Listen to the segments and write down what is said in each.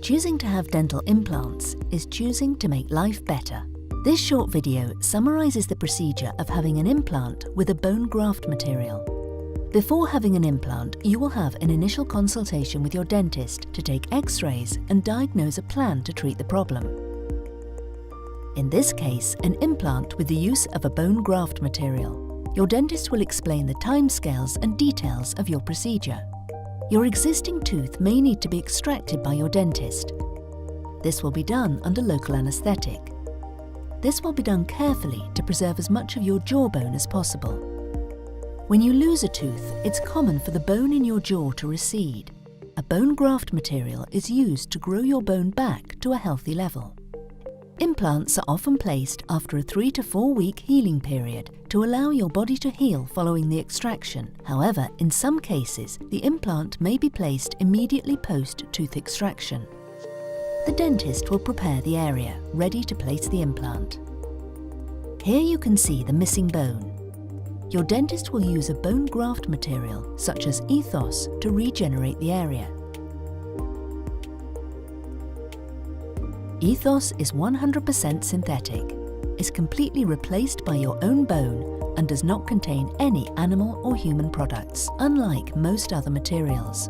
Choosing to have dental implants is choosing to make life better. This short video summarizes the procedure of having an implant with a bone graft material. Before having an implant, you will have an initial consultation with your dentist to take X-rays and diagnose a plan to treat the problem. In this case, an implant with the use of a bone graft material. Your dentist will explain the timescales and details of your procedure. Your existing tooth may need to be extracted by your dentist. This will be done under local anesthetic. This will be done carefully to preserve as much of your jawbone as possible. When you lose a tooth, it's common for the bone in your jaw to recede. A bone graft material is used to grow your bone back to a healthy level. Implants are often placed after a 3 to 4 week healing period to allow your body to heal following the extraction. However, in some cases, the implant may be placed immediately post-tooth extraction. The dentist will prepare the area, ready to place the implant. Here you can see the missing bone. Your dentist will use a bone graft material, such as EthOss, to regenerate the area. EthOss is 100% synthetic, is completely replaced by your own bone and does not contain any animal or human products, unlike most other materials.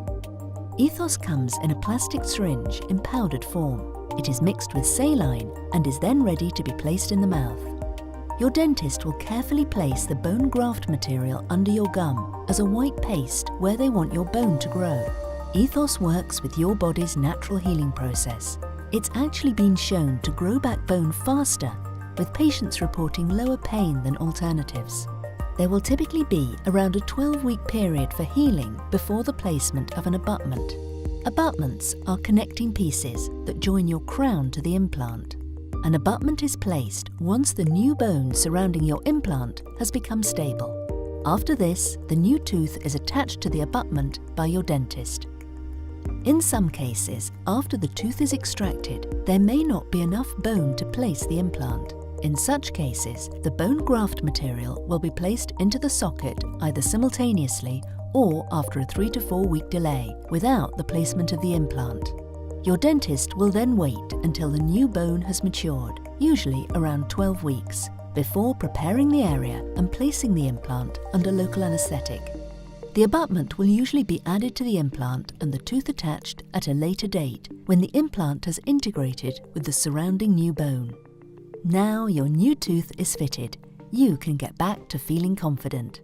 EthOss comes in a plastic syringe in powdered form. It is mixed with saline and is then ready to be placed in the mouth. Your dentist will carefully place the bone graft material under your gum as a white paste where they want your bone to grow. EthOss works with your body's natural healing process. It's actually been shown to grow back bone faster, with patients reporting lower pain than alternatives. There will typically be around a 12-week period for healing before the placement of an abutment. Abutments are connecting pieces that join your crown to the implant. An abutment is placed once the new bone surrounding your implant has become stable. After this, the new tooth is attached to the abutment by your dentist. In some cases, after the tooth is extracted, there may not be enough bone to place the implant. In such cases, the bone graft material will be placed into the socket either simultaneously or after a 3 to 4 week delay, without the placement of the implant. Your dentist will then wait until the new bone has matured, usually around 12 weeks, before preparing the area and placing the implant under local anesthetic. The abutment will usually be added to the implant and the tooth attached at a later date, when the implant has integrated with the surrounding new bone. Now your new tooth is fitted. You can get back to feeling confident.